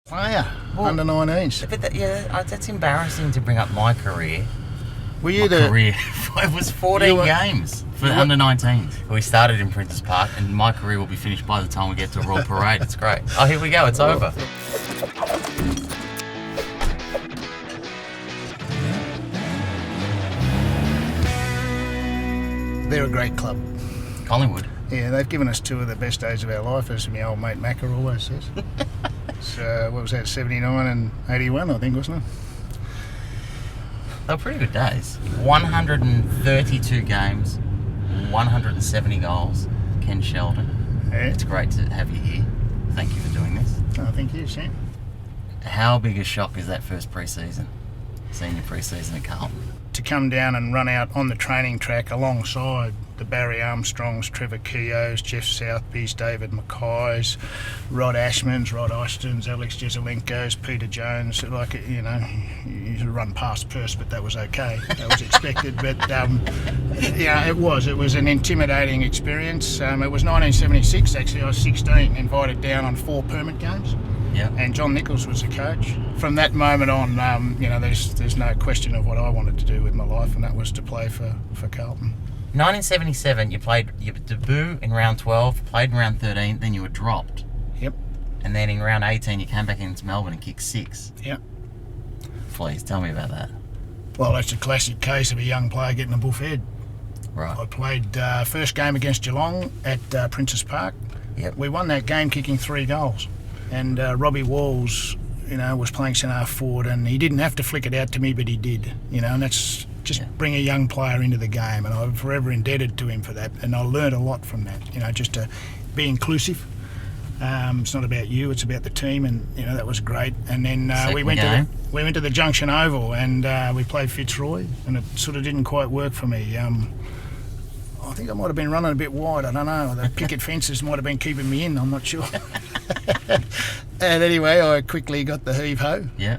Player, under 19s. But that's embarrassing to bring up my career. Were you It was 14 games for under 19s. We started in Princes Park, and my career will be finished by the time we get to a Royal Parade. It's great. Oh, here we go. It's over. They're a great club. Collingwood. Yeah, they've given us two of the best days of our life, as my old mate Macca always says. So, what was that, 79 and 81, I think, wasn't it? They were pretty good days. 132 games, 170 goals. Ken Sheldon. Yeah. It's great to have you here. Thank you for doing this. Oh, thank you, Sam. How big a shock is that first pre-season? Senior pre-season at Carlton. To come down and run out on the training track alongside the Barry Armstrongs, Trevor Keoghs, Jeff Southby's, David Mackay's, Rod Ashman's, Rod Ostens, Alex Jezelenko's, Peter Jones. Like, you know, you run past Perth, but that was okay. That was expected. But, yeah, it was an intimidating experience. It was 1976, actually. I was 16, invited down on 4 permit games. Yeah. And John Nichols was the coach. From that moment on, you know, there's no question of what I wanted to do with my life, and that was to play for Carlton. 1977, you played your debut in round 12, played in round 13, then you were dropped. Yep. And then in round 18, you came back into Melbourne and kicked 6. Yep. Please, tell me about that. Well, that's a classic case of a young player getting a buff head. Right. I played first game against Geelong at Princes Park. Yep. We won that game kicking 3 goals. And Robbie Walls, you know, was playing centre forward, and he didn't have to flick it out to me, but he did. You know, and that's just bring a young player into the game, and I'm forever indebted to him for that. And I learned a lot from that. You know, just to be inclusive. It's not about you; it's about the team, and you know that was great. And then we went to the Junction Oval, and we played Fitzroy, and it sort of didn't quite work for me. I think I might have been running a bit wide. I don't know. The picket fences might have been keeping me in. I'm not sure. And anyway, I quickly got the heave-ho. Yeah.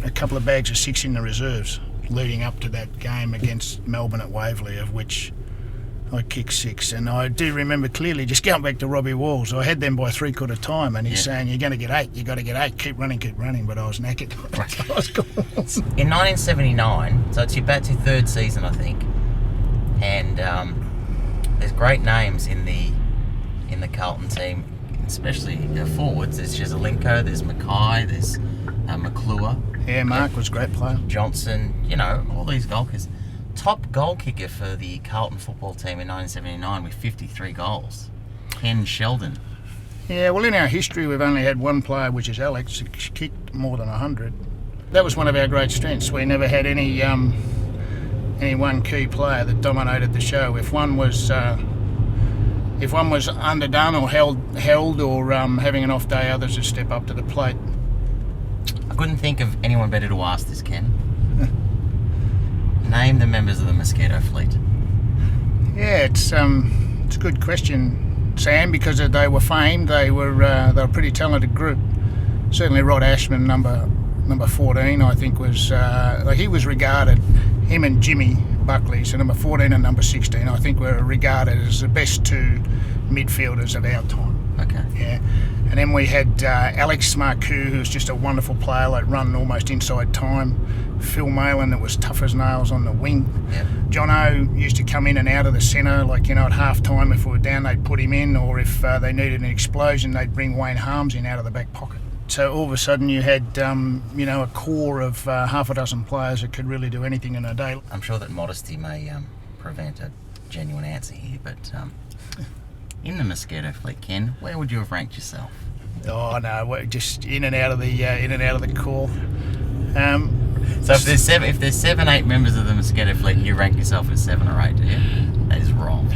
A couple of bags of 6 in the reserves leading up to that game against Melbourne at Waverley, of which I kicked 6. And I do remember clearly, just going back to Robbie Walls, I had them by 3/4 time, and he's saying, you're going to get 8, you've got to get 8, keep running, but I was knackered. I was gone. In 1979, so it's about your 3rd season, I think, and there's great names in the Carlton team, especially forwards. There's Jezelenko, there's Mackay, there's McClure. Yeah, Mark was a great player. Johnson, you know, all these goal kickers. Top goal kicker for the Carlton football team in 1979 with 53 goals. Ken Sheldon. Yeah, well, in our history, we've only had one player, which is Alex, who kicked more than 100. That was one of our great strengths. We never had any one key player that dominated the show. If one was underdone or held or having an off day, others would step up to the plate. I couldn't think of anyone better to ask this, Ken. Name the members of the Mosquito fleet. Yeah, it's a good question, Sam, because they were famed. They were a pretty talented group. Certainly, Rod Ashman, number 14, I think was he was regarded. Him and Jimmy Buckley, so number 14 and number 16, I think were regarded as the best 2 midfielders of our time. Okay. Yeah. And then we had Alex Marcoux, who was just a wonderful player, like run almost inside time. Phil Malin, that was tough as nails on the wing. Yep. John O used to come in and out of the centre, like, you know, at half time if we were down, they'd put him in, or if they needed an explosion, they'd bring Wayne Harms in out of the back pocket. So all of a sudden you had, you know, a core of half a dozen players that could really do anything in a day. I'm sure that modesty may prevent a genuine answer here, but in the Mosquito fleet, Ken, where would you have ranked yourself? Oh no, we're just in and out of the core. So if there's 7, 8 members of the Mosquito fleet, and you rank yourself as 7 or 8, yeah? That is wrong.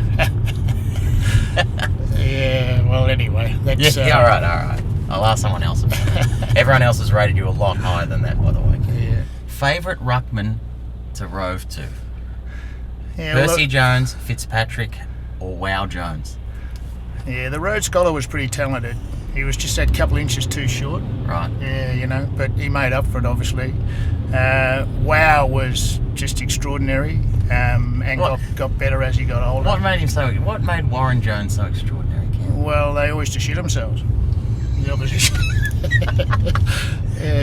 Yeah. Well, anyway, that's all right. I'll ask someone else about that. Everyone else has rated you a lot higher than that, by the way. Yeah. Favourite ruckman to rove to? Yeah, Percy Jones, Fitzpatrick, or Wow Jones? Yeah, the Rhodes Scholar was pretty talented. He was just that couple inches too short. Right. Yeah, you know, but he made up for it, obviously. Wow was just extraordinary, and got better as he got older. What made Warren Jones so extraordinary, Ken? Well, they always just shit themselves. The opposition.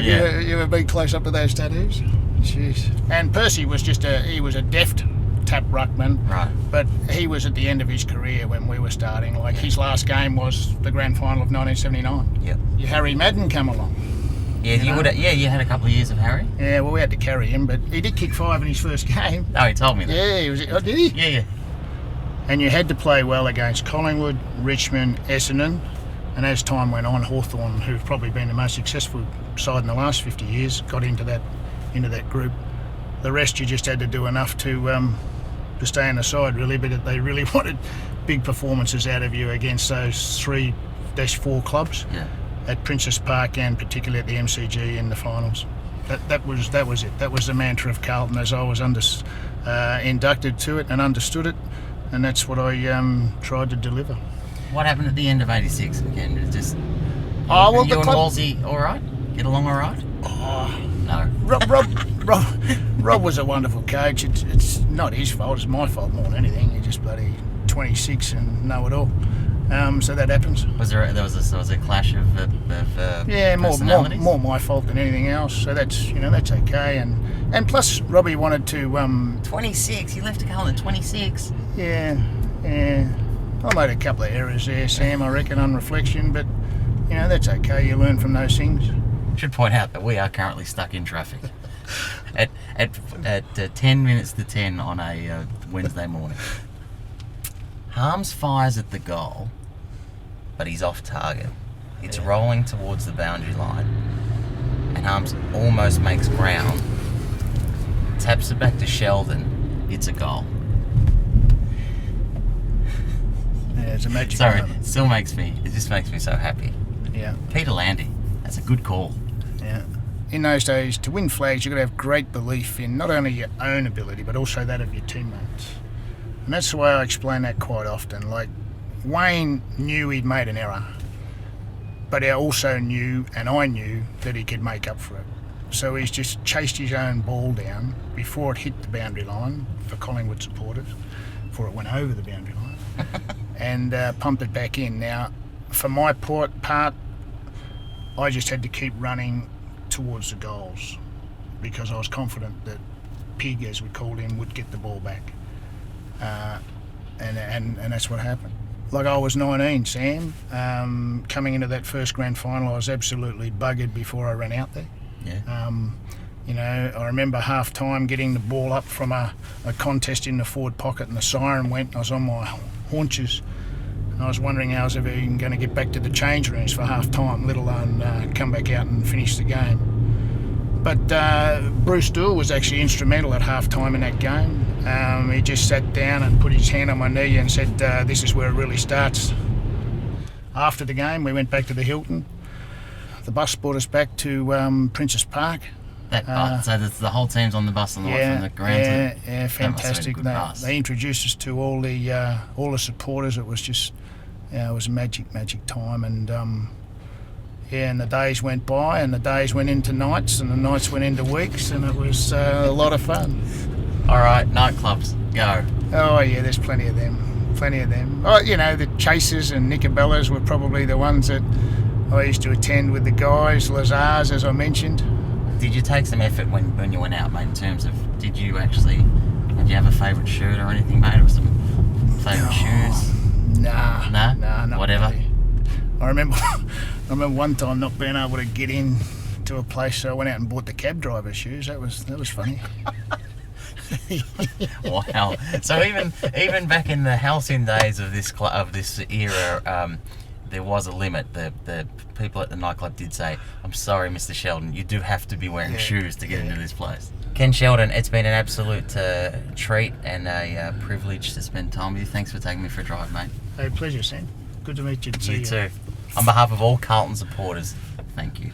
Have you ever been close up to those tattoos? Jeez. And Percy was he was a deft tap ruckman. Right. But he was at the end of his career when we were starting. Like his last game was the grand final of 1979. Yep. Harry Madden come along. Yeah, you had a couple of years of Harry. Yeah, well, we had to carry him, but he did kick 5 in his first game. Oh, he told me that. Yeah, did he? Yeah. And you had to play well against Collingwood, Richmond, Essendon, and as time went on, Hawthorn, who've probably been the most successful side in the last 50 years, got into that group. The rest you just had to do enough to stay on the side, really, but they really wanted big performances out of you against those 3-4 clubs. Yeah. At Princess Park and particularly at the MCG in the finals. That was it. That was the mantra of Carlton as I was inducted to it and understood it, and that's what I tried to deliver. What happened at the end of '86 again? It just you the and club... Wolsey all right? Get along all right? Oh, no. Rob was a wonderful coach. It's not his fault. It's my fault more than anything. He's just bloody 26 and know it all. So that happens. Was there a clash of personalities? more my fault than anything else. So that's okay. And plus Robbie wanted to 26. You left to Carlton at 26. Yeah. I made a couple of errors there, Sam. I reckon on reflection, but that's okay. You learn from those things. Should point out that we are currently stuck in traffic at 10 minutes to 10 on a Wednesday morning. Harms fires at the goal, but he's off target. It's rolling towards the boundary line, and Harms almost makes ground. Taps it back to Sheldon. It's a goal. Yeah, it's a magic. Sorry, moment. It just makes me so happy. Yeah. Peter Landy, that's a good call. Yeah. In those days, to win flags, you've got to have great belief in not only your own ability, but also that of your teammates. And that's the way I explain that quite often. Like, Wayne knew he'd made an error, but he also knew, and I knew, that he could make up for it. So he's just chased his own ball down before it hit the boundary line for Collingwood supporters, before it went over the boundary line, and pumped it back in. Now, for my part, I just had to keep running towards the goals because I was confident that Pig, as we called him, would get the ball back. And that's what happened. Like, I was 19, Sam. Coming into that first grand final, I was absolutely buggered before I ran out there. Yeah. I remember half time getting the ball up from a contest in the forward pocket, and the siren went, and I was on my haunches. And I was wondering how I was ever even going to get back to the change rooms for half time, let alone come back out and finish the game. But Bruce Dool was actually instrumental at half time in that game. He just sat down and put his hand on my knee and said, this is where it really starts. After the game, we went back to the Hilton. The bus brought us back to Princess Park. So the whole team's on the bus on the way from the ground. Yeah, fantastic. They introduced us to all the supporters. It was just, it was a magic time. And and the days went by, and the days went into nights, and the nights went into weeks, and it was a lot of fun. All right, nightclubs, go. Oh yeah, there's plenty of them. Oh, the Chasers and Nickabellas were probably the ones that I used to attend with the guys. Lazars, as I mentioned. Did you take some effort when you went out, mate, in terms of, did you have a favourite shirt or anything, mate, or some favourite shoes? Nah, not whatever. Really. I remember one time not being able to get in to a place, so I went out and bought the cab driver's shoes. That was funny. Wow. So even back in the halcyon days of this era, there was a limit. The people at the nightclub did say, "I'm sorry, Mr. Sheldon, you do have to be wearing shoes to get into this place." Ken Sheldon, it's been an absolute treat and a privilege to spend time with you. Thanks for taking me for a drive, mate. Hey, pleasure, Sam. Good to meet you. You too. On behalf of all Carlton supporters, thank you.